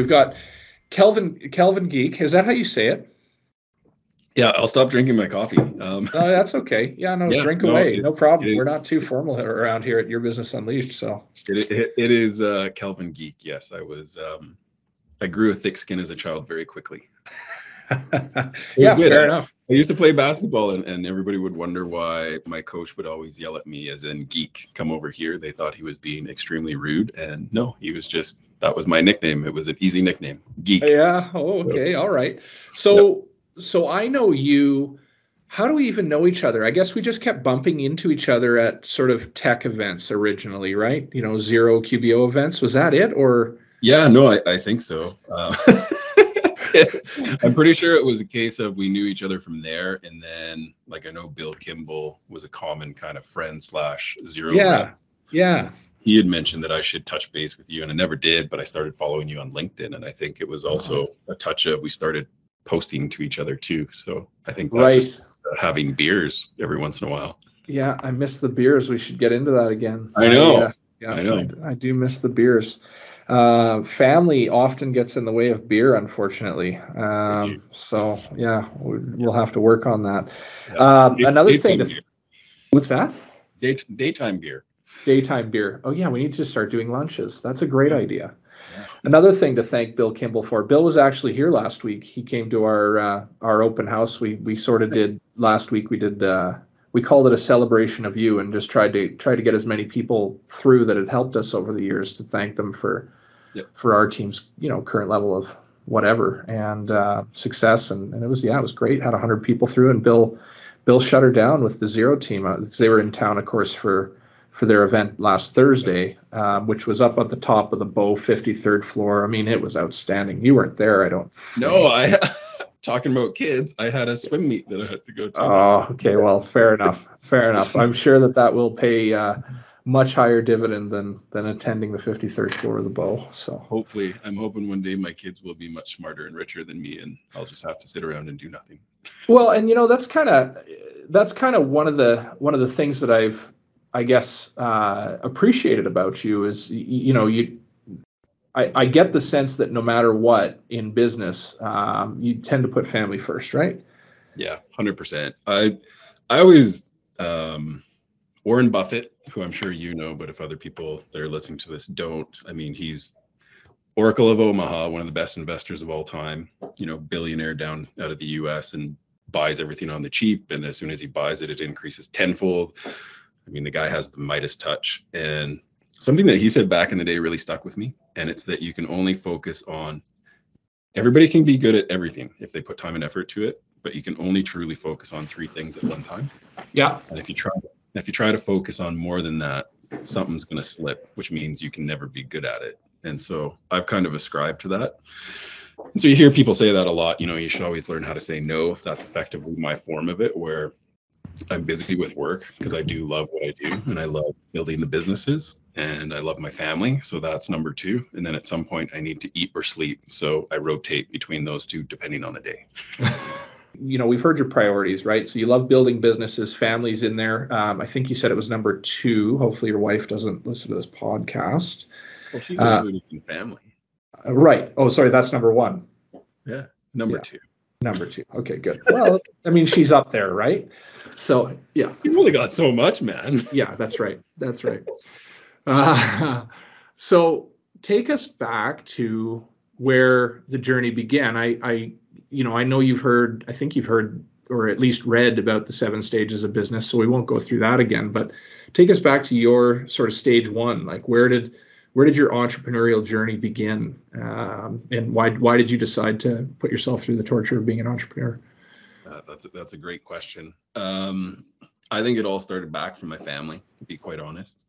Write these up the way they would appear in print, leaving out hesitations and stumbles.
we've got Kelvin Gieck. Is that how you say it? Yeah, I'll stop drinking my coffee. No, that's okay. Yeah, no, drink away. No problem. We're not too formal around here at Your Business Unleashed. So it is Kelvin Gieck. Yes, I grew a thick skin as a child very quickly. Yeah, fair enough. I used to play basketball, and everybody would wonder why my coach would always yell at me, as in geek, come over here. They thought he was being extremely rude, and no, he was just, that was my nickname. It was an easy nickname, Geek. Yeah. Oh, okay. All right. So I know you. How do we even know each other? I guess we just kept bumping into each other at sort of tech events originally, right? Zero QBO events. Was that it, or? Yeah, no, I think so. I'm pretty sure it was a case of we knew each other from there, and then I know Bill Kimball was a common kind of friend / Zero. Yeah. He had mentioned that I should touch base with you, and I never did, but I started following you on LinkedIn, and I think it was also a touch of we started posting to each other too. So I think that just having beers every once in a while. Yeah, I miss the beers. We should get into that again. I know. I know. I do miss the beers. Family often gets in the way of beer, unfortunately. So yeah, we'll have to work on that. Another thing what's that? Daytime beer. Daytime beer. Oh yeah, we need to start doing lunches. That's a great idea. Yeah. Another thing to thank Bill Kimball for. Bill was actually here last week. He came to our open house. We sort of did last week. We called it a celebration of you, and just tried to get as many people through that had helped us over the years to thank them for our team's current level of whatever and success. And it was great. Had 100 people through, and Bill shut her down with the Zero team. They were in town, of course, for their event last Thursday, which was up at the top of the Bow 53rd floor. I mean, it was outstanding. You weren't there, I don't think. No, talking about kids, I had a swim meet that I had to go to. Oh, okay. Well, fair enough. I'm sure that will pay much higher dividend than attending the 53rd floor of the Bow. So hopefully, I'm hoping one day my kids will be much smarter and richer than me, and I'll just have to sit around and do nothing. Well, and that's kind of one of the things that I guess appreciated about you is I get the sense that no matter what in business, you tend to put family first, right? Yeah, 100%. I always, Warren Buffett, who I'm sure you know, but if other people that are listening to this don't, I mean, he's Oracle of Omaha, one of the best investors of all time, billionaire down out of the US, and buys everything on the cheap. And as soon as he buys it, it increases tenfold. I mean, the guy has the Midas touch. And something that he said back in the day really stuck with me. And it's that you can only focus on, everybody can be good at everything if they put time and effort to it, but you can only truly focus on 3 things at one time. Yeah. And if you try to focus on more than that, something's going to slip, which means you can never be good at it. And so I've kind of ascribed to that. And so you hear people say that a lot, you should always learn how to say no. That's effectively my form of it, where I'm busy with work because I do love what I do, and I love building the businesses, and I love my family. So that's number 2. And then at some point I need to eat or sleep. So I rotate between those 2 depending on the day. We've heard your priorities, right? So you love building businesses, families in there. I think you said it was number 2. Hopefully your wife doesn't listen to this podcast. Well, she's included in family. Right. Oh, sorry. That's number 1. Yeah. Number 2. Number 2. Okay, good. Well, I mean, she's up there, right? So, yeah. You've only got so much, man. Yeah, that's right. So take us back to where the journey began. I know I think you've heard, or at least read about the 7 stages of business, so we won't go through that again, but take us back to your sort of stage 1. Like, where did your entrepreneurial journey begin? And why did you decide to put yourself through the torture of being an entrepreneur? That's a great question. I think it all started back from my family, to be quite honest.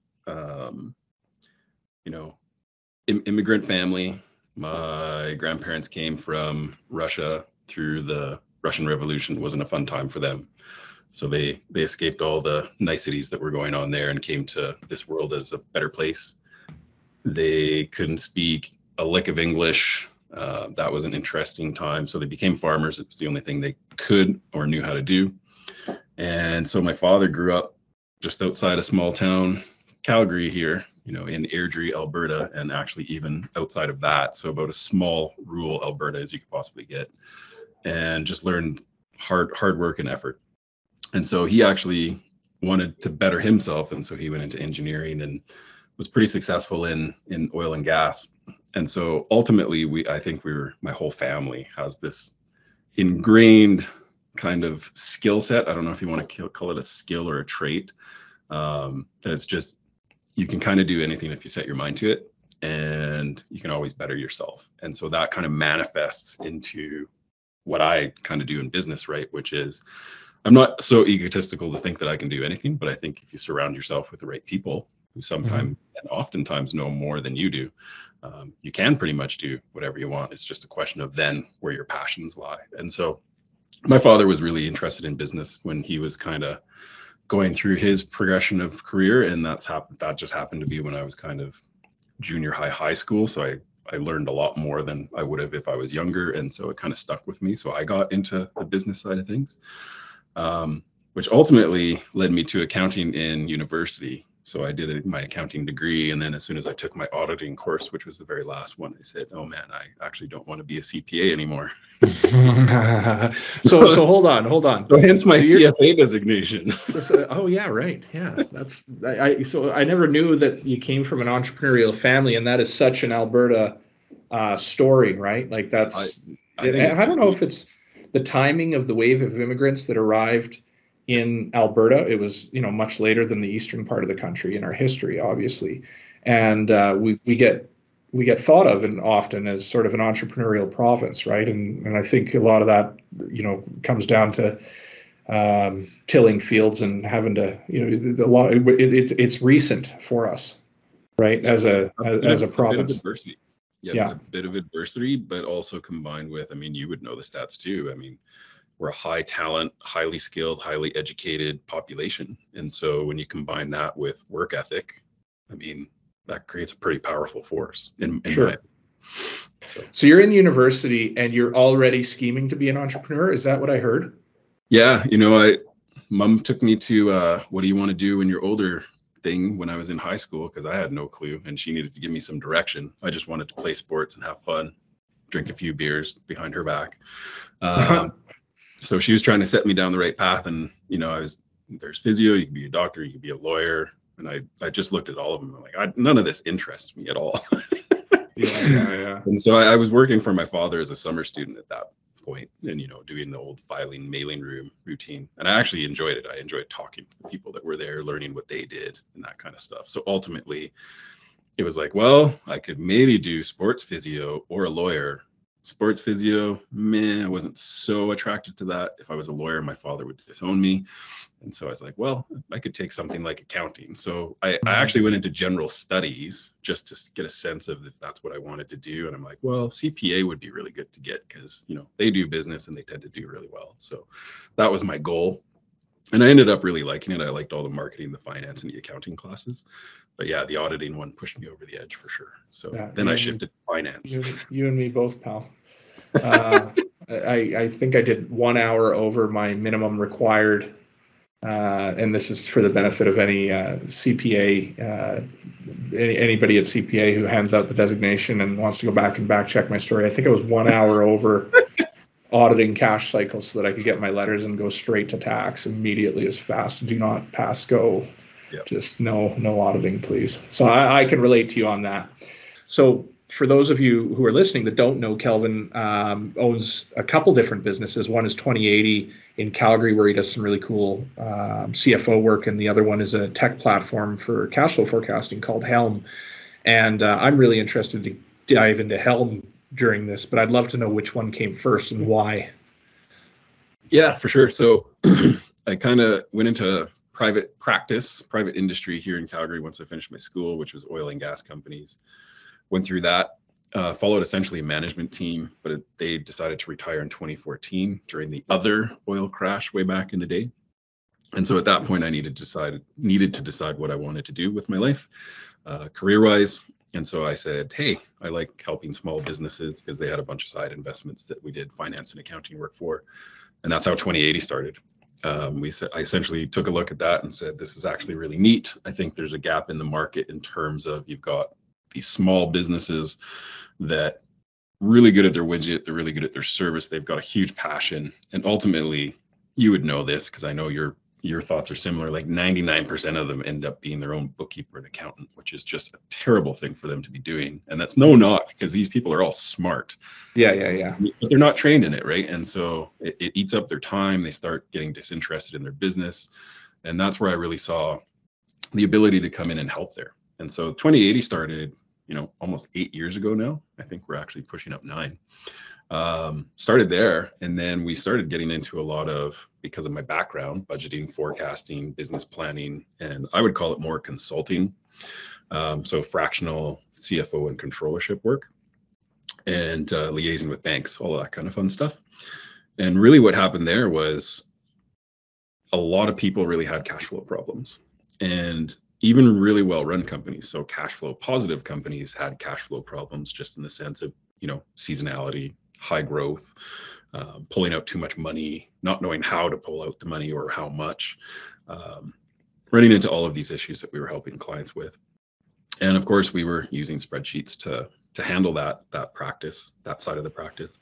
Immigrant family. My grandparents came from Russia through the Russian Revolution. It wasn't a fun time for them. So they escaped all the niceties that were going on there and came to this world as a better place. They couldn't speak a lick of English. That was an interesting time. So they became farmers. It was the only thing they could or knew how to do. And so my father grew up just outside a small town, Calgary here, in Airdrie, Alberta, and actually even outside of that. So about as small rural Alberta as you could possibly get, and just learned hard work and effort. And so he actually wanted to better himself. And so he went into engineering and was pretty successful in oil and gas. And so ultimately, I think my whole family has this ingrained kind of skill set. I don't know if you want to call it a skill or a trait. That it's just, you can kind of do anything if you set your mind to it, and you can always better yourself. And so that kind of manifests into what I kind of do in business, right? Which is, I'm not so egotistical to think that I can do anything, but I think if you surround yourself with the right people who sometimes and oftentimes know more than you do, you can pretty much do whatever you want. It's just a question of then where your passions lie. And so my father was really interested in business when he was kind of going through his progression of career. And that just happened to be when I was kind of junior high school. So I learned a lot more than I would have if I was younger. And so it kind of stuck with me. So I got into the business side of things, which ultimately led me to accounting in university. So I did my accounting degree. And then as soon as I took my auditing course, which was the very last one, I said, oh man, I actually don't want to be a CPA anymore. So hold on. So hence my CFA designation. Oh yeah, right. Yeah. So I never knew that you came from an entrepreneurial family, and that is such an Alberta story, right? Like that's, I don't know if it's the timing of the wave of immigrants that arrived in Alberta. It was, much later than the eastern part of the country in our history, obviously. And we get thought of and often as sort of an entrepreneurial province, right? And I think a lot of that, comes down to tilling fields and having to, it's recent for us, right? As a province. A bit of adversity, but also combined with, you would know the stats too. We're a high talent, highly skilled, highly educated population. And so when you combine that with work ethic, that creates a pretty powerful force in sure. my So you're in university and you're already scheming to be an entrepreneur. Is that what I heard? Yeah. Mom took me to what do you want to do when you're older thing when I was in high school, because I had no clue and she needed to give me some direction. I just wanted to play sports and have fun, drink a few beers behind her back. So she was trying to set me down the right path. And, there's physio, you can be a doctor, you can be a lawyer. And I just looked at all of them. I'm like, none of this interests me at all. Yeah. And so I was working for my father as a summer student at that point and, doing the old filing mailing room routine. And I actually enjoyed it. I enjoyed talking to the people that were there, learning what they did and that kind of stuff. So ultimately it was like, well, I could maybe do sports physio or a lawyer. Sports physio, I wasn't so attracted to that. If I was a lawyer, my father would disown me. And so I was like, well, I could take something like accounting. So I actually went into general studies just to get a sense of if that's what I wanted to do. And I'm like, well, CPA would be really good to get because, they do business and they tend to do really well. So that was my goal. And I ended up really liking it. I liked all the marketing, the finance, and the accounting classes. But yeah, the auditing one pushed me over the edge for sure. So then I shifted to finance. You and me both, pal. I think I did 1 hour over my minimum required. And this is for the benefit of any CPA, anybody at CPA who hands out the designation and wants to go back and back check my story. I think I was 1 hour over auditing cash cycles so that I could get my letters and go straight to tax immediately as fast. Do not pass go. Yep. Just no auditing, please. So I can relate to you on that. So for those of you who are listening that don't know, Kelvin owns a couple different businesses. One is 2080 in Calgary, where he does some really cool CFO work, and the other one is a tech platform for cash flow forecasting called Helm. And I'm really interested to dive into Helm during this, but I'd love to know which one came first and why. Yeah, for sure. So I kind of went into private industry here in Calgary once I finished my school, which was oil and gas companies. Went through that, followed essentially a management team, but they decided to retire in 2014 during the other oil crash way back in the day. And so at that point, I needed to decide what I wanted to do with my life, career-wise. And so I said, hey, I like helping small businesses because they had a bunch of side investments that we did finance and accounting work for. And that's how 2080 started. I essentially took a look at that and said, this is actually really neat. I think there's a gap in the market in terms of you've got these small businesses that really good at their widget, they're really good at their service, they've got a huge passion, and ultimately, you would know this because I know your thoughts are similar. Like 99% of them end up being their own bookkeeper and accountant, which is just a terrible thing for them to be doing. And that's no knock, because these people are all smart. Yeah. But they're not trained in it, right? And so it eats up their time. They start getting disinterested in their business. And that's where I really saw the ability to come in and help there. And so 2080 started, almost 8 years ago now. I think we're actually pushing up 9. Started there, and then we started getting into a lot of, because of my background, budgeting, forecasting, business planning, and I would call it more consulting. So fractional CFO and controllership work, and liaising with banks, all of that kind of fun stuff. And really what happened there was a lot of people really had cash flow problems, and even really well-run companies, so cash flow positive companies, had cash flow problems, just in the sense of, seasonality, high growth, pulling out too much money, not knowing how to pull out the money or how much, running into all of these issues that we were helping clients with. And of course, we were using spreadsheets to handle that practice, that side of the practice.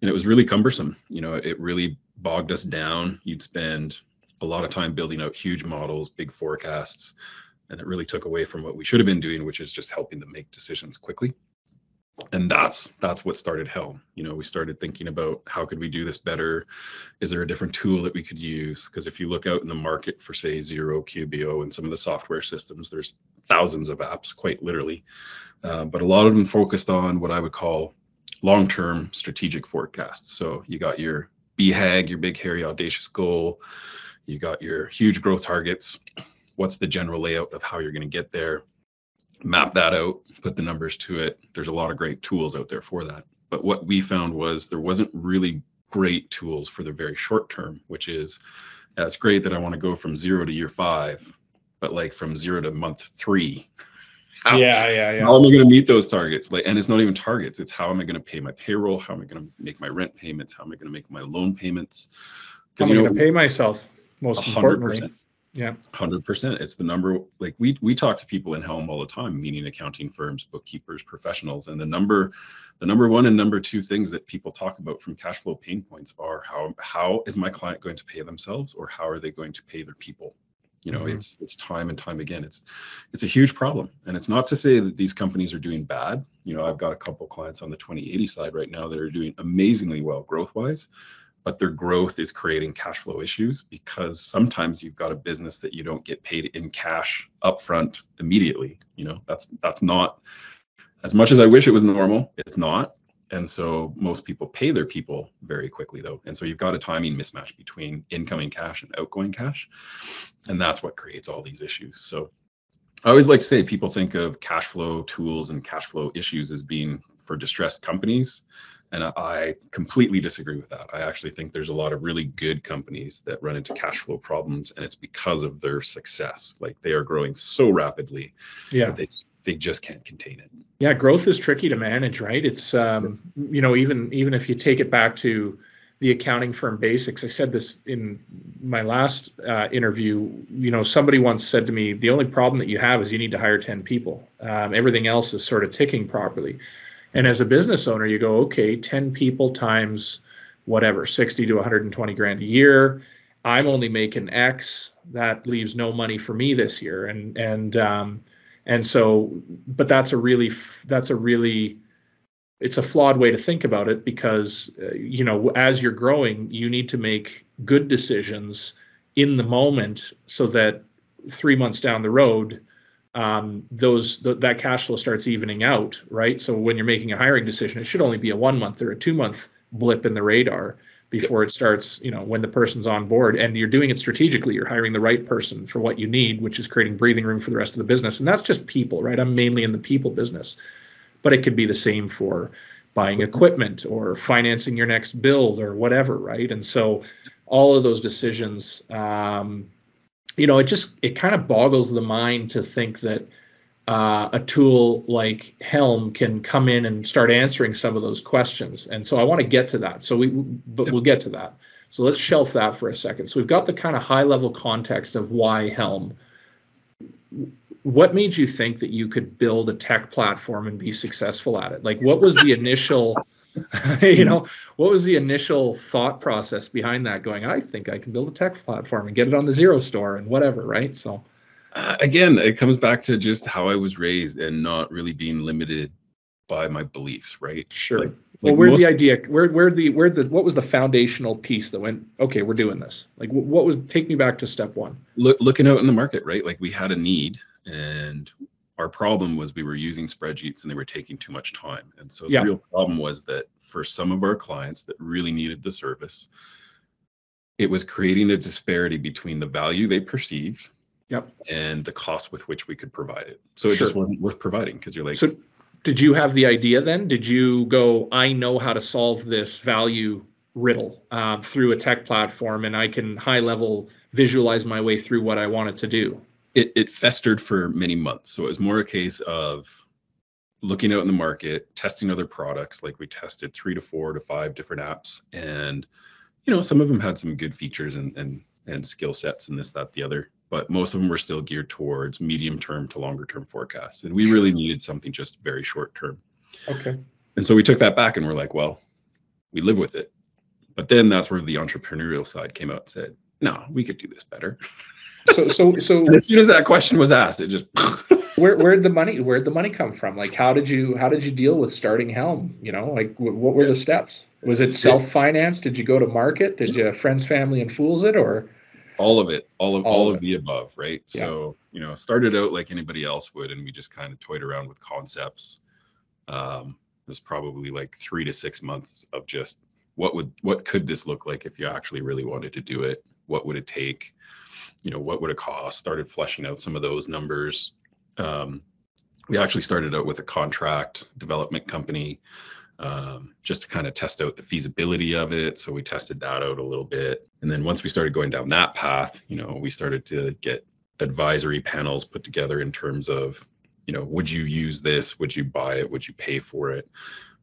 And it was really cumbersome. It really bogged us down. You'd spend a lot of time building out huge models, big forecasts, and it really took away from what we should have been doing, which is just helping them make decisions quickly. And that's what started Helm. We started thinking about, how could we do this better? Is there a different tool that we could use? Because if you look out in the market for, say, Xero, QBO, and some of the software systems, there's thousands of apps, quite literally. But a lot of them focused on what I would call long-term strategic forecasts. So you got your BHAG, your big, hairy, audacious goal. You got your huge growth targets. What's the general layout of how you're going to get there? Map that out, put the numbers to it. There's a lot of great tools out there for that. But what we found was there wasn't really great tools for the very short term, which is, that's great that I want to go from 0 to year 5, but like from 0 to month 3. How am I going to meet those targets? And it's not even targets. It's, how am I going to pay my payroll? How am I going to make my rent payments? How am I going to make my loan payments? How am I going to pay myself? Most 100%. Importantly. Yeah. 100%. It's the number, like we talk to people in Helm all the time, meaning accounting firms, bookkeepers, professionals. And the number 1 and number 2 things that people talk about from cash flow pain points are, how is my client going to pay themselves, or how are they going to pay their people? It's time and time again. It's a huge problem. And it's not to say that these companies are doing bad. I've got a couple clients on the 2080 side right now that are doing amazingly well growth wise, but their growth is creating cash flow issues, because sometimes you've got a business that you don't get paid in cash upfront immediately. That's not, as much as I wish it was normal, it's not. And so most people pay their people very quickly though. And so you've got a timing mismatch between incoming cash and outgoing cash. And that's what creates all these issues. So I always like to say, people think of cash flow tools and cash flow issues as being for distressed companies. And I completely disagree with that. I actually think there's a lot of really good companies that run into cash flow problems, and it's because of their success. Like, they are growing so rapidly that they just can't contain it. Yeah, growth is tricky to manage, right? It's even if you take it back to the accounting firm basics. I said this in my last interview. Somebody once said to me, the only problem that you have is you need to hire 10 people. Everything else is sort of ticking properly. And as a business owner, you go, okay, 10 people times whatever, 60 to 120 grand a year. I'm only making X. That leaves no money for me this year. And so, but that's a really, it's a flawed way to think about it, because, as you're growing, you need to make good decisions in the moment, so that 3 months down the road, that cash flow starts evening out, right? So when you're making a hiring decision, it should only be a 1 month or a 2 month blip in the radar before it starts, when the person's on board, and you're doing it strategically. You're hiring the right person for what you need, which is creating breathing room for the rest of the business. And that's just people, right? I'm mainly in the people business, but it could be the same for buying equipment or financing your next build or whatever, right? And so all of those decisions, it kind of boggles the mind to think that a tool like Helm can come in and start answering some of those questions. And so I want to get to that. So we'll get to that. So let's shelf that for a second. So we've got the kind of high level context of why Helm. What made you think that you could build a tech platform and be successful at it? Like, what was the initial, what was the initial thought process behind that? Going, I think I can build a tech platform and get it on the Xero store and whatever, right? So. Again, it comes back to just how I was raised and not really being limited by my beliefs, right? Sure. What was the foundational piece that went, okay, we're doing this? Like, take me back to step one. Looking out in the market, right? Like, we had a need, and our problem was we were using spreadsheets and they were taking too much time. And so the real problem was that for some of our clients that really needed the service, it was creating a disparity between the value they perceived and the cost with which we could provide it. So it just wasn't worth providing, because you're like. So did you have the idea then? Did you go, I know how to solve this value riddle through a tech platform, and I can high level visualize my way through what I wanted to do? It festered for many months. So it was more a case of looking out in the market, testing other products. Like, we tested 3 to 4 to 5 different apps, and some of them had some good features and skill sets and this, that, the other. But most of them were still geared towards medium-term to longer-term forecasts. And we really needed something just very short-term. Okay. And so we took that back and we're like, well, we live with it. But then that's where the entrepreneurial side came out and said, no, we could do this better. So and as soon as that question was asked, it just where'd the money come from? Like, how did you deal with starting Helm? Like, what were the steps? Was it self-financed? Did you go to market? Did you friends, family, and fools it, or? All of it, all of the above, right? Yeah. So, started out like anybody else would, and we just kind of toyed around with concepts. It was probably like 3 to 6 months of just what could this look like if you actually really wanted to do it? What would it take? What would it cost? Started fleshing out some of those numbers. We actually started out with a contract development company, just to kind of test out the feasibility of it. So we tested that out a little bit. And then once we started going down that path, we started to get advisory panels put together in terms of, would you use this? Would you buy it? Would you pay for it?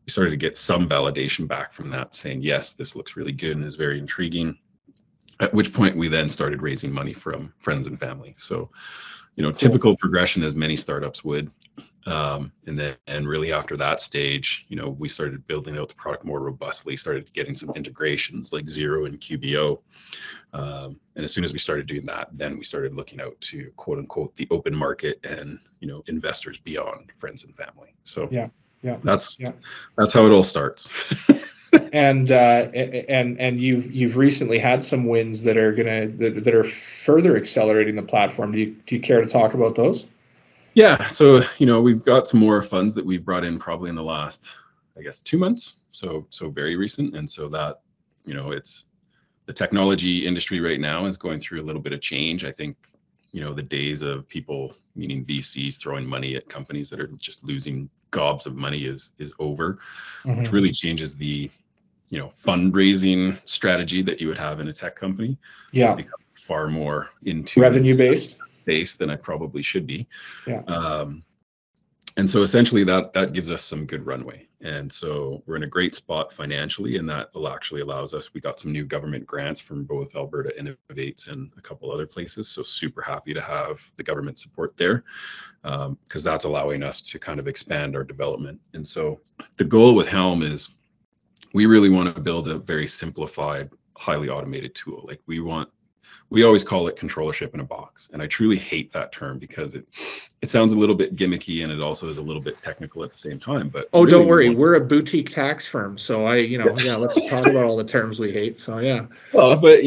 We started to get some validation back from that, saying, yes, this looks really good and is very intriguing. At which point we then started raising money from friends and family. So, typical progression as many startups would. And really after that stage, we started building out the product more robustly, started getting some integrations like Xero and QBO. And as soon as we started doing that, then we started looking out to quote unquote the open market and, investors beyond friends and family. So that's how it all starts. And you've recently had some wins that are further accelerating the platform. Do you care to talk about those? Yeah. So, we've got some more funds that we've brought in probably in the last, 2 months. So very recent. And so that, it's the technology industry right now is going through a little bit of change. I think, the days of people, meaning VCs, throwing money at companies that are just losing gobs of money is over, which really changes the, fundraising strategy that you would have in a tech company. Yeah. Become far more into revenue based than I probably should be. Yeah. And so essentially that gives us some good runway. And so we're in a great spot financially, and that will actually allows us, we got some new government grants from both Alberta Innovates and a couple other places. So super happy to have the government support there, because that's allowing us to kind of expand our development. And so the goal with Helm is we really want to build a very simplified, highly automated tool. Like we always call it controllership in a box. And I truly hate that term because it sounds a little bit gimmicky, and it also is a little bit technical at the same time. But really, don't worry, we're a boutique tax firm. So let's talk about all the terms we hate. So yeah. Well, but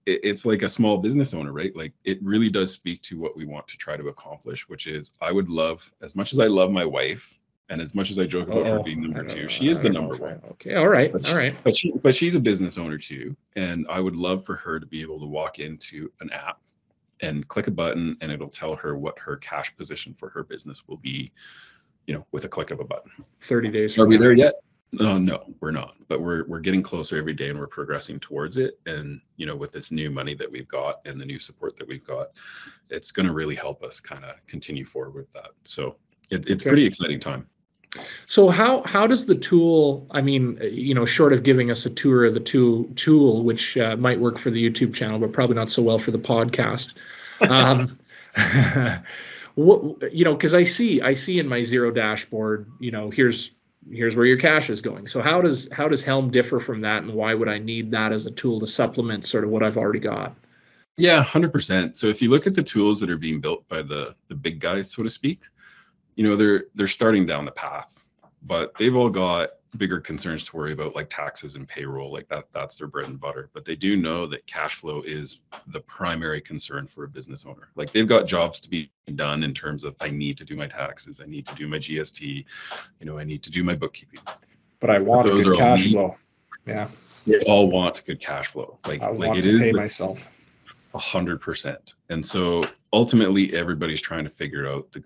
it's like a small business owner, right? Like, it really does speak to what we want to try to accomplish, which is, I would love, as much as I love my wife, and as much as I joke about her being number 2, she is the number 1. Okay. All right. But she's a business owner too. And I would love for her to be able to walk into an app and click a button, and it'll tell her what her cash position for her business will be, with a click of a button. 30 days. Are we there yet? No, we're not. But we're getting closer every day, and we're progressing towards it. And with this new money that we've got and the new support that we've got, it's going to really help us kind of continue forward with that. So it's pretty exciting time. So how does the tool, I mean, short of giving us a tour of the tool, which might work for the YouTube channel, but probably not so well for the podcast. Because I see in my Zero dashboard, here's where your cash is going. So how does Helm differ from that, and why would I need that as a tool to supplement sort of what I've already got? Yeah, 100%. So if you look at the tools that are being built by the big guys, so to speak, they're starting down the path, but they've all got bigger concerns to worry about, like taxes and payroll, like that's their bread and butter. But they do know that cash flow is the primary concern for a business owner. Like, they've got jobs to be done in terms of, I need to do my taxes, I need to do my GST, I need to do my bookkeeping. But I want good cash flow. Yeah. They all want good cash flow. Like it is pay myself. 100%. And so ultimately everybody's trying to figure out the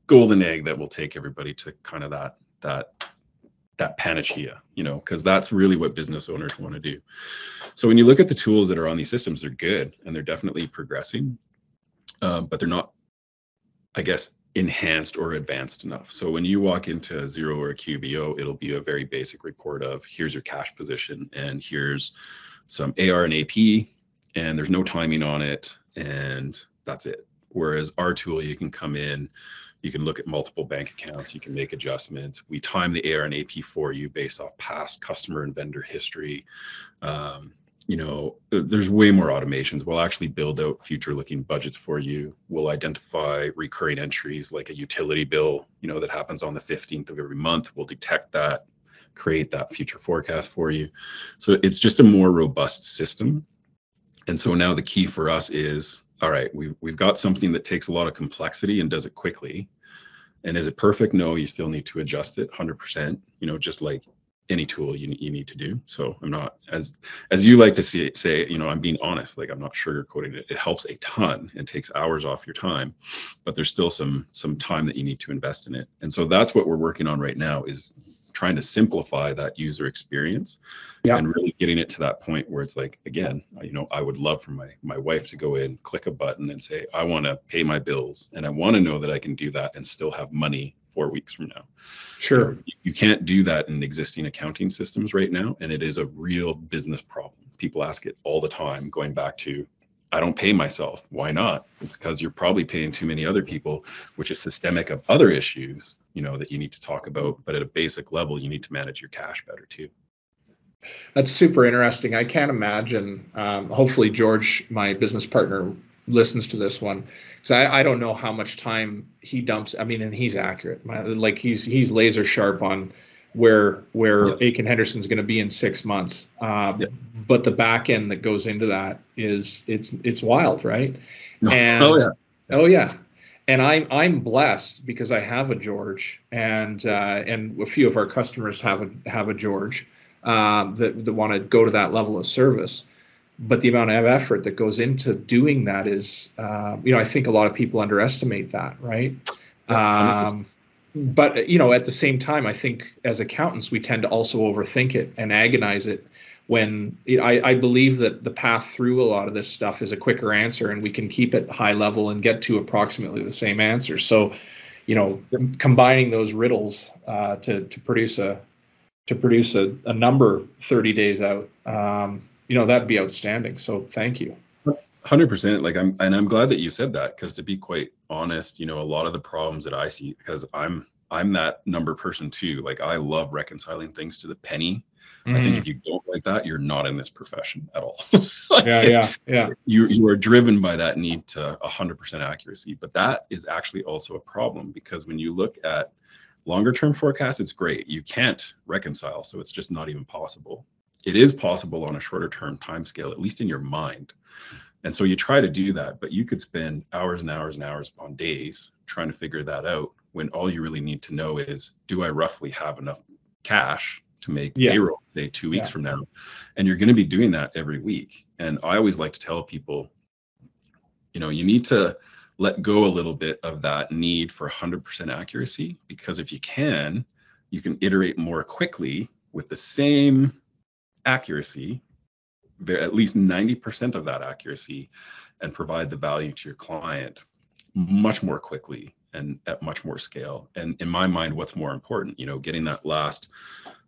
golden egg that will take everybody to kind of that panacea, because that's really what business owners want to do. So when you look at the tools that are on these systems, they're good and they're definitely progressing, but they're not, I guess, enhanced or advanced enough. So when you walk into Xero or a QBO, it'll be a very basic report of, here's your cash position and here's some AR and AP, and there's no timing on it, and that's it. Whereas our tool, you can come in, you can look at multiple bank accounts, you can make adjustments. We time the AR and AP for you based off past customer and vendor history. There's way more automations. We'll actually build out future looking budgets for you. We'll identify recurring entries like a utility bill, that happens on the 15th of every month. We'll detect that, create that future forecast for you. So it's just a more robust system. And so now the key for us is, all right, we've got something that takes a lot of complexity and does it quickly. And is it perfect? No, you still need to adjust it 100%, just like any tool you need to do. So I'm not, as you like to say, I'm being honest, like I'm not sugarcoating it. It helps a ton and takes hours off your time, but there's still some time that you need to invest in it. And so that's what we're working on right now, is trying to simplify that user experience and really getting it to that point where it's like, again, I would love for my wife to go in, click a button and say, I want to pay my bills. And I want to know that I can do that and still have money 4 weeks from now. Sure. You can't do that in existing accounting systems right now. And it is a real business problem. People ask it all the time, going back to, I don't pay myself. Why not? It's because you're probably paying too many other people, which is systemic of other issues, that you need to talk about. But at a basic level, you need to manage your cash better too. That's super interesting. I can't imagine. Hopefully, George, my business partner, listens to this one, because I don't know how much time he dumps. I mean, and he's accurate. He's laser sharp on where Achen Henderson's going to be in 6 months. But the back end that goes into that it's wild, right? And oh yeah. And I'm blessed because I have a George, and a few of our customers have a George that want to go to that level of service. But the amount of effort that goes into doing that is, I think a lot of people underestimate that, right? But at the same time, I think as accountants, we tend to also overthink it and agonize it. When I believe that the path through a lot of this stuff is a quicker answer, and we can keep it high level and get to approximately the same answer. So, combining those riddles to produce a number 30 days out, that'd be outstanding. So thank you. 100%. I'm glad that you said that, because to be quite honest, a lot of the problems that I see, because I'm that number person too. Like, I love reconciling things to the penny. I think if you don't like that, you're not in this profession at all. Yeah. You are driven by that need to 100% accuracy, but that is actually also a problem, because when you look at longer term forecasts, it's great. You can't reconcile, so it's just not even possible. It is possible on a shorter term time scale, at least in your mind. And so you try to do that, but you could spend hours and hours and hours upon days trying to figure that out, when all you really need to know is, do I roughly have enough cash to make payroll, say 2 weeks from now? And you're going to be doing that every week. And I always like to tell people, you need to let go a little bit of that need for 100% accuracy, because if you can, you can iterate more quickly with the same accuracy, at least 90% of that accuracy, and provide the value to your client much more quickly and at much more scale. And in my mind, what's more important, getting that last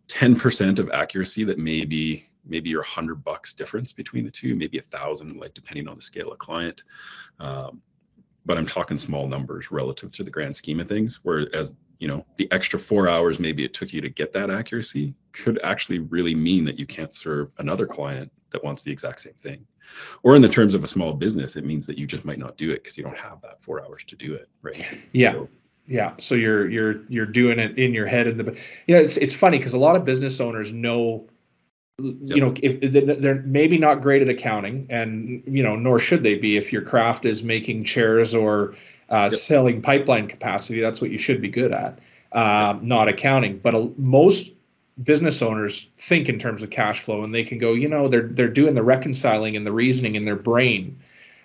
10% of accuracy that maybe you're $100 difference between the two, maybe 1,000, like depending on the scale of client. But I'm talking small numbers relative to the grand scheme of things, whereas, the extra 4 hours maybe it took you to get that accuracy could actually really mean that you can't serve another client that wants the exact same thing. Or in the terms of a small business, it means that you just might not do it because you don't have that 4 hours to do it, right? Yeah. Yeah. So you're doing it in your head. It's funny because a lot of business owners know, if they're maybe not great at accounting, and, nor should they be. If your craft is making chairs or selling pipeline capacity, that's what you should be good at, not accounting. But most business owners think in terms of cash flow, and they can go, they're doing the reconciling and the reasoning in their brain.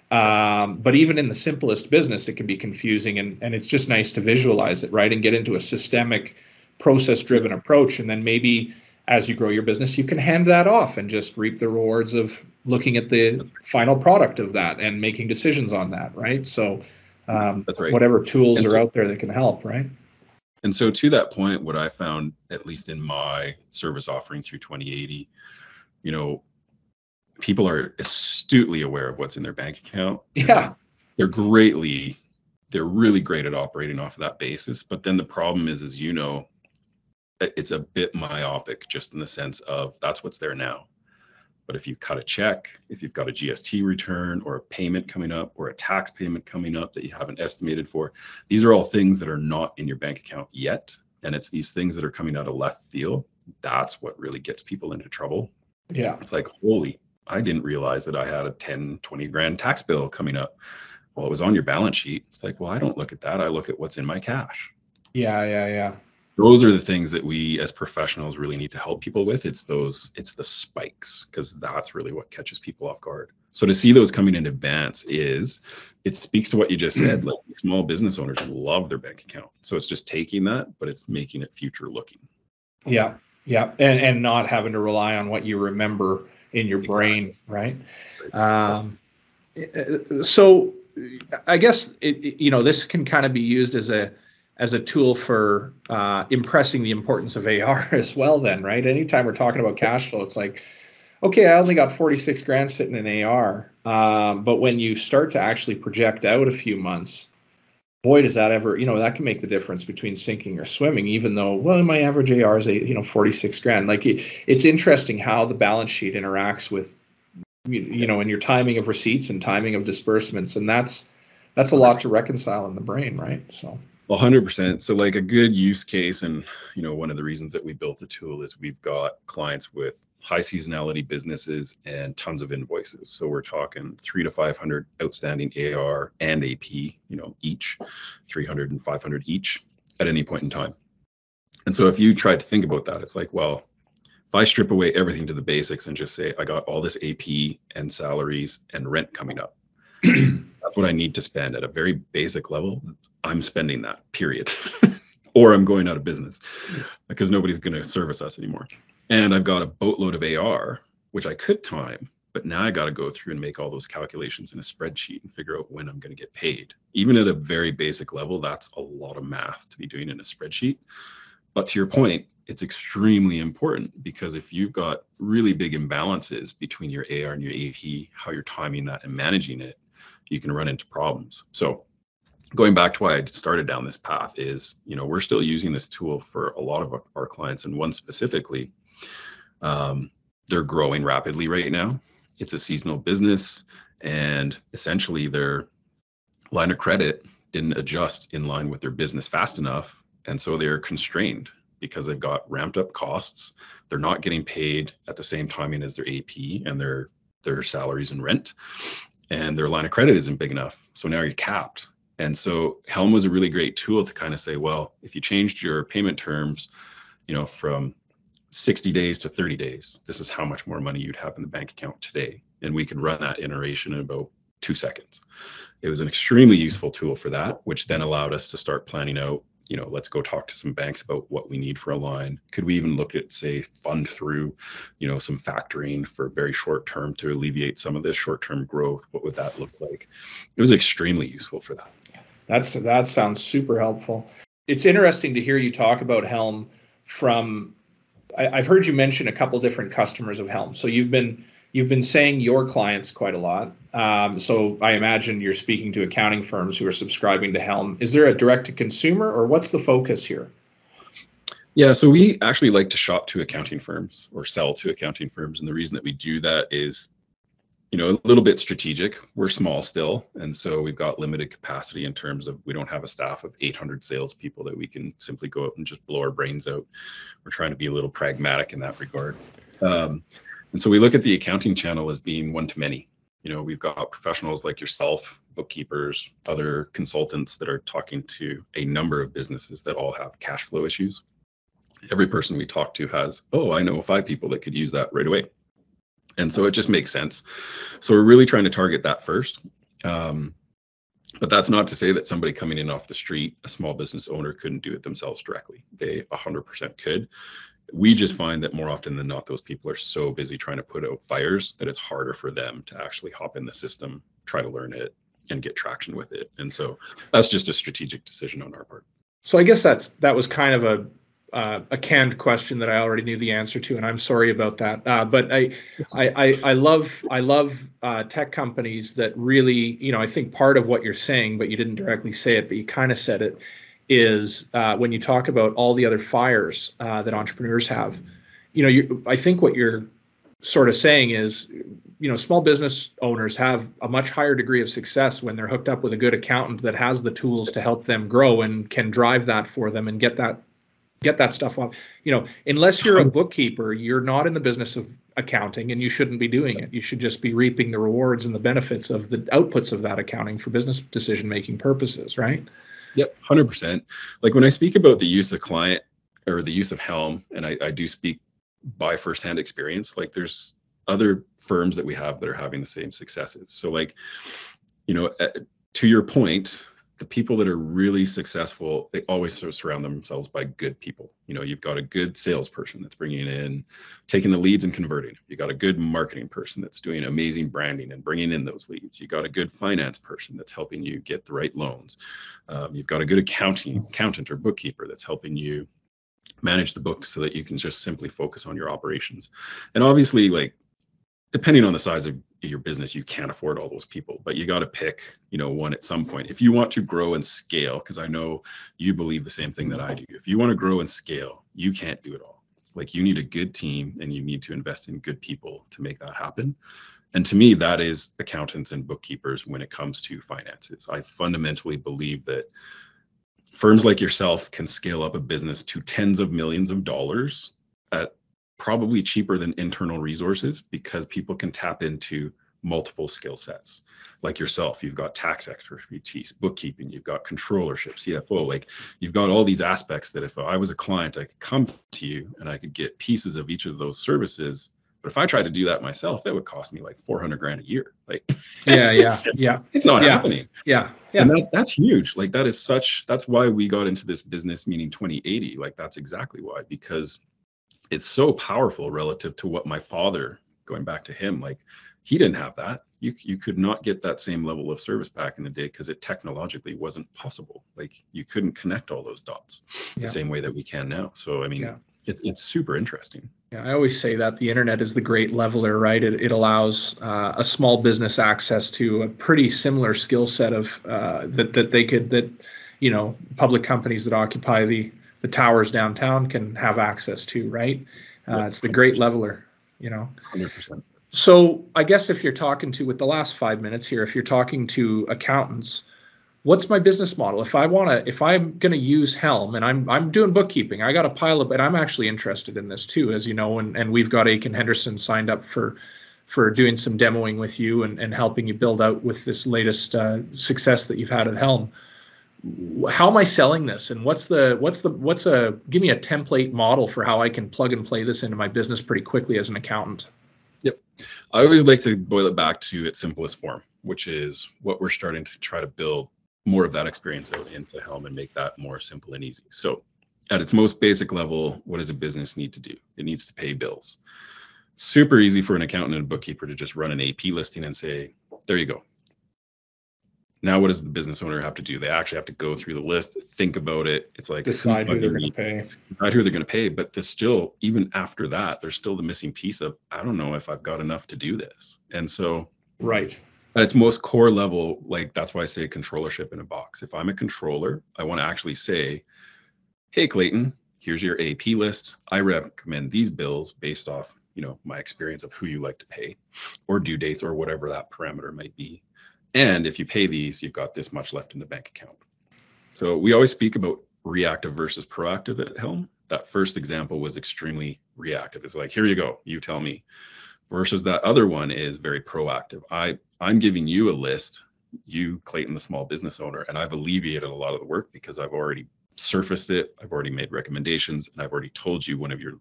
But even in the simplest business, it can be confusing, and it's just nice to visualize it, right? And get into a systemic, process-driven approach. And then maybe as you grow your business, you can hand that off and just reap the rewards of looking at the final product of that and making decisions on that, right? So that's right. Whatever tools are out there that can help, right? And so to that point, what I found, at least in my service offering through 2080, people are astutely aware of what's in their bank account. Yeah. They're really great at operating off of that basis. But then the problem is it's a bit myopic, just in the sense of that's what's there now. But if you cut a check, if you've got a GST return or a payment coming up or a tax payment coming up that you haven't estimated for, these are all things that are not in your bank account yet. And it's these things that are coming out of left field. That's what really gets people into trouble. Yeah. It's like, I didn't realize that I had a 10, 20 grand tax bill coming up. Well, it was on your balance sheet. It's like, well, I don't look at that. I look at what's in my cash. Yeah. Those are the things that we as professionals really need to help people with. It's the spikes, because that's really what catches people off guard. So to see those coming in advance it speaks to what you just said. Like, small business owners love their bank account. So it's just taking that, but it's making it future looking. Yeah. And not having to rely on what you remember in your brain, right? So I guess this can kind of be used as a tool for impressing the importance of AR as well then, right? Anytime we're talking about cash flow, it's like, okay, I only got 46 grand sitting in AR. But when you start to actually project out a few months, boy, does that ever, that can make the difference between sinking or swimming, even though, well, my average AR is 46 grand. Like, it's interesting how the balance sheet interacts with, and your timing of receipts and timing of disbursements. And that's a lot to reconcile in the brain, right? So. 100%. So like a good use case, and one of the reasons that we built a tool is we've got clients with high seasonality businesses and tons of invoices. So we're talking 300 to 500 outstanding AR and AP, each 300 and 500 each at any point in time. And so if you try to think about that, it's like, well, if I strip away everything to the basics and just say, I got all this AP and salaries and rent coming up, that's what I need to spend at a very basic level. I'm spending that, period. Or I'm going out of business because nobody's going to service us anymore. And I've got a boatload of AR, which I could time, but now I got to go through and make all those calculations in a spreadsheet and figure out when I'm going to get paid. Even at a very basic level, that's a lot of math to be doing in a spreadsheet. But to your point, it's extremely important, because if you've got really big imbalances between your AR and your AP, how you're timing that and managing it, you can run into problems. So going back to why I started down this path is, we're still using this tool for a lot of our clients, and one specifically, they're growing rapidly right now. It's a seasonal business, and essentially their line of credit didn't adjust in line with their business fast enough. And so they're constrained because they've got ramped up costs. They're not getting paid at the same timing as their AP and their salaries and rent, and their line of credit isn't big enough. So now you're capped. And so Helm was a really great tool to kind of say, well, if you changed your payment terms, from 60 days to 30 days, this is how much more money you'd have in the bank account today. And we could run that iteration in about 2 seconds. It was an extremely useful tool for that, which then allowed us to start planning out let's go talk to some banks about what we need for a line. Could we even look at, say, fund through, some factoring for very short term to alleviate some of this short-term growth? What would that look like? It was extremely useful for that. That sounds super helpful. It's interesting to hear you talk about Helm from, I've heard you mention a couple different customers of Helm. So you've been saying your clients quite a lot. So I imagine you're speaking to accounting firms who are subscribing to Helm. Is there a direct to consumer, or what's the focus here? Yeah, so we actually like to shop to accounting firms or sell to accounting firms. And the reason that we do that is, a little bit strategic. We're small still. And so we've got limited capacity in terms of, we don't have a staff of 800 salespeople that we can simply go out and just blow our brains out. We're trying to be a little pragmatic in that regard. And so we look at the accounting channel as being one to many. We've got professionals like yourself, bookkeepers, other consultants that are talking to a number of businesses that all have cash flow issues. Every person we talk to has, I know 5 people that could use that right away. And so it just makes sense. So we're really trying to target that first. But that's not to say that somebody coming in off the street, a small business owner, couldn't do it themselves directly. They 100% could. We just find that more often than not, those people are so busy trying to put out fires that it's harder for them to actually hop in the system, try to learn it, and get traction with it. And so that's just a strategic decision on our part. So I guess that was kind of a canned question that I already knew the answer to, and I'm sorry about that. But I love tech companies that really, I think part of what you're saying, but you didn't directly say it, but you kind of said it, is when you talk about all the other fires that entrepreneurs have. I think what you're sort of saying is, small business owners have a much higher degree of success when they're hooked up with a good accountant that has the tools to help them grow and can drive that for them and get that stuff off. Unless you're a bookkeeper, you're not in the business of accounting, and you shouldn't be doing it. You should just be reaping the rewards and the benefits of the outputs of that accounting for business decision-making purposes, right? Yep, 100%. Like when I speak about the use of client or the use of Helm, and I do speak by firsthand experience, like there's other firms that we have that are having the same successes. So like, to your point, the people that are really successful, they always sort of surround themselves by good people. You've got a good salesperson that's bringing in, taking the leads and converting. You got a good marketing person that's doing amazing branding and bringing in those leads. You got a good finance person that's helping you get the right loans. You've got a good accountant or bookkeeper that's helping you manage the books so that you can just simply focus on your operations. And obviously, like, depending on the size of your business, you can't afford all those people, but you got to pick, one at some point. If you want to grow and scale, because I know you believe the same thing that I do. If you want to grow and scale, you can't do it all. Like, you need a good team and you need to invest in good people to make that happen. And to me, that is accountants and bookkeepers when it comes to finances. I fundamentally believe that firms like yourself can scale up a business to tens of millions of dollars at probably cheaper than internal resources, because people can tap into multiple skill sets. Like yourself, you've got tax expertise, bookkeeping, you've got controllership, CFO, like you've got all these aspects that if I was a client, I could come to you and I could get pieces of each of those services. But if I tried to do that myself, it would cost me like $400,000 a year. Like, it's not happening. Yeah. And that's huge. Like that's why we got into this business, meaning 2080. Like, that's exactly why, because it's so powerful relative to what my father, going back to him, like he didn't have that. You could not get that same level of service back in the day because it technologically wasn't possible. Like, you couldn't connect all those dots the same way that we can now. So, I mean, it's super interesting. Yeah, I always say that the internet is the great leveler, right? It allows a small business access to a pretty similar skill set of public companies that occupy the towers downtown can have access to, right? It's the great leveler, 100%. So I guess if you're talking to, with the last 5 minutes here, if you're talking to accountants, what's my business model? If I'm going to use Helm and I'm doing bookkeeping, I got a pile of, and I'm actually interested in this too, as you know, and we've got Achen Henderson signed up for doing some demoing with you and helping you build out with this latest success that you've had at Helm. How am I selling this, and what's give me a template model for how I can plug and play this into my business pretty quickly as an accountant? Yep. I always like to boil it back to its simplest form, which is what we're starting to try to build more of that experience out into Helm and make that more simple and easy. So at its most basic level, what does a business need to do? It needs to pay bills. Super easy for an accountant and a bookkeeper to just run an AP listing and say, there you go. Now, what does the business owner have to do? They actually have to go through the list, think about it. It's like decide who they're going to pay. Decide who they're going to pay. But there's still, even after that, there's still the missing piece of, I don't know if I've got enough to do this. And so, right. At its most core level, like that's why I say controllership in a box. If I'm a controller, I want to actually say, hey, Clayton, here's your AP list. I recommend these bills based off, my experience of who you like to pay or due dates or whatever that parameter might be. And if you pay these, you've got this much left in the bank account. So we always speak about reactive versus proactive at Helm. That first example was extremely reactive. It's like, here you go, you tell me. Versus that other one is very proactive. I'm giving you a list, you, Clayton, the small business owner, and I've alleviated a lot of the work because I've already surfaced it. I've already made recommendations, and I've already told you one of your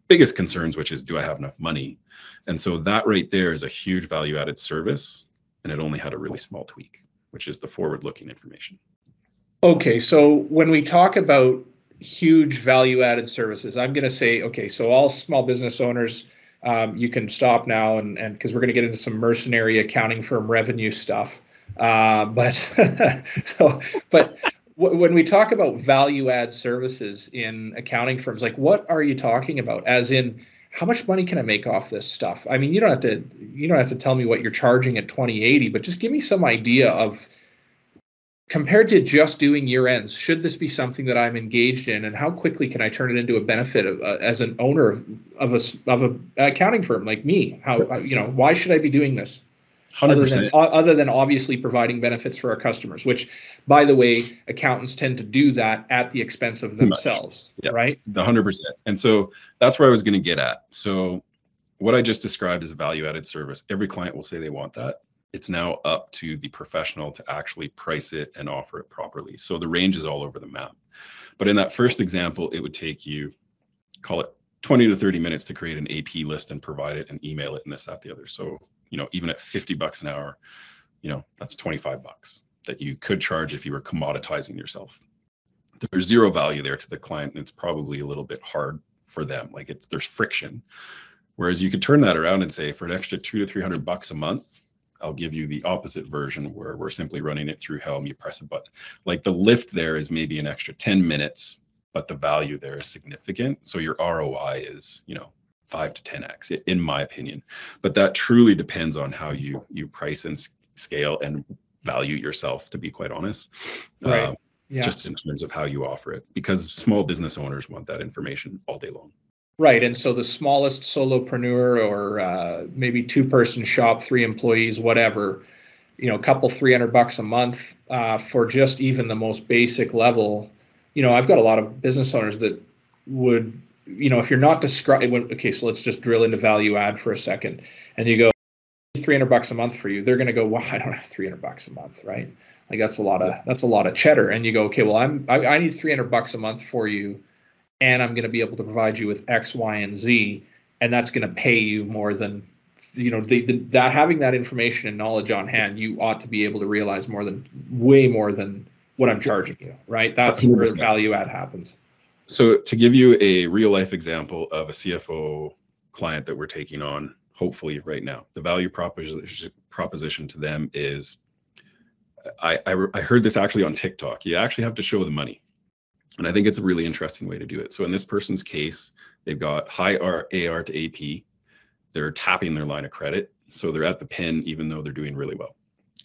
biggest concerns, which is, do I have enough money? And so that right there is a huge value-added service, and it only had a really small tweak, which is the forward-looking information. Okay, so when we talk about huge value-added services, I'm going to say, okay, so all small business owners, you can stop now, and because we're going to get into some mercenary accounting firm revenue stuff. But when we talk about value-add services in accounting firms, like what are you talking about? As in, how much money can I make off this stuff? I mean, you don't have to tell me what you're charging at 2080, but just give me some idea of, compared to just doing year ends, should this be something that I'm engaged in, and how quickly can I turn it into a benefit as an owner of an accounting firm like me? Why should I be doing this? 100%. Other than obviously providing benefits for our customers, which, by the way, accountants tend to do that at the expense of themselves, right? 100%. And so that's where I was going to get at. So what I just described is a value-added service. Every client will say they want that. It's now up to the professional to actually price it and offer it properly. So the range is all over the map. But in that first example, it would take you, call it 20 to 30 minutes to create an AP list and provide it and email it and this, that, the other. So even at $50 an hour, that's $25 that you could charge if you were commoditizing yourself. There's zero value there to the client, and it's probably a little bit hard for them. Like there's friction. Whereas you could turn that around and say, for an extra $200 to $300 a month, I'll give you the opposite version where we're simply running it through Helm. You press a button. Like the lift there is maybe an extra 10 minutes, but the value there is significant. So your ROI is, 5 to 10x, in my opinion. But that truly depends on how you price and scale and value yourself, to be quite honest. Right. Just in terms of how you offer it, because small business owners want that information all day long. Right. And so the smallest solopreneur or maybe 2-person shop, 3 employees, whatever, a couple $300 a month for just even the most basic level. I've got a lot of business owners that would, if you're not describing, okay, so let's just drill into value add for a second. And you go, $300 a month for you. They're going to go, well, I don't have $300 a month, right? Like that's a lot of cheddar. And you go, okay, well, I need $300 a month for you, and I'm going to be able to provide you with X, Y, and Z, and that's going to pay you more than, that having that information and knowledge on hand, you ought to be able to realize way more than what I'm charging you, right? That's 100%. Where the value add happens. So to give you a real life example of a CFO client that we're taking on, hopefully right now, the value proposition to them is, I heard this actually on TikTok. You actually have to show the money. And I think it's a really interesting way to do it. So in this person's case, they've got high AR to AP. They're tapping their line of credit. So they're at the pin, even though they're doing really well.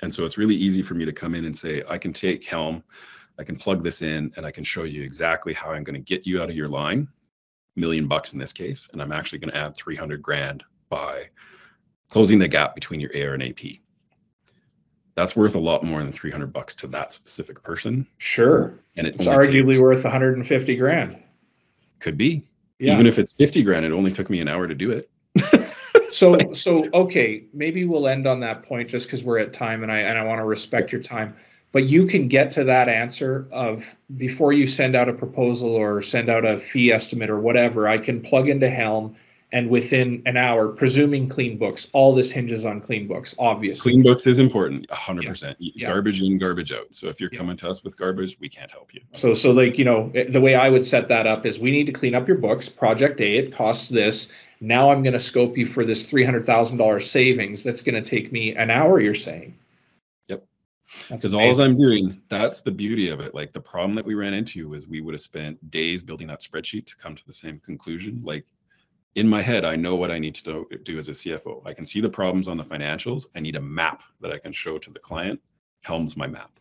And so it's really easy for me to come in and say, I can take Helm, I can plug this in, and I can show you exactly how I'm going to get you out of your line, $1 million in this case. And I'm actually going to add 300 grand by closing the gap between your AR and AP. That's worth a lot more than $300 to that specific person. Sure. And it's arguably worth 150 grand. Could be. Yeah. Even if it's 50 grand, it only took me an hour to do it. So okay, maybe we'll end on that point just because we're at time, and I want to respect your time. But you can get to that answer of, before you send out a proposal or send out a fee estimate or whatever, I can plug into Helm and within an hour, presuming clean books, all this hinges on clean books, obviously. Clean books is important, 100%. Yeah. Garbage in, garbage out. So if you're coming to us with garbage, we can't help you. So like, the way I would set that up is we need to clean up your books, project A, it costs this. Now I'm going to scope you for this $300,000 savings. That's going to take me an hour, you're saying. Yep. Because all I'm doing, that's the beauty of it. Like the problem that we ran into was we would have spent days building that spreadsheet to come to the same conclusion. Like in my head, I know what I need to do as a CFO. I can see the problems on the financials. I need a map that I can show to the client. Helm's my map.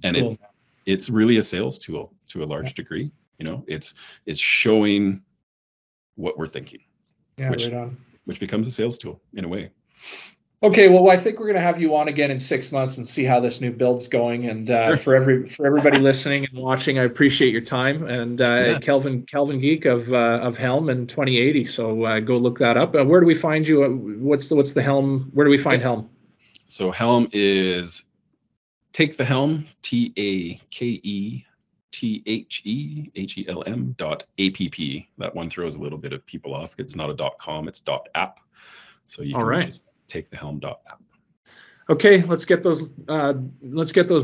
And cool. It's really a sales tool to a large degree. It's showing what we're thinking. Yeah, right on. Which becomes a sales tool in a way. Okay, well, I think we're going to have you on again in 6 months and see how this new build's going. And Sure. for everybody listening and watching, I appreciate your time. And Kelvin Gieck of Helm and 2080. So go look that up. Where do we find you? What's the Helm? Where do we find Helm? So Helm is Take the Helm, TAKETHEHELM.app. That one throws a little bit of people off. It's not a .com, it's .app. So you can just take the Helm.app. Okay, let's get those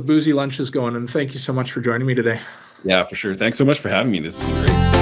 boozy lunches going. And thank you so much for joining me today. Yeah, for sure. Thanks so much for having me. This has been great.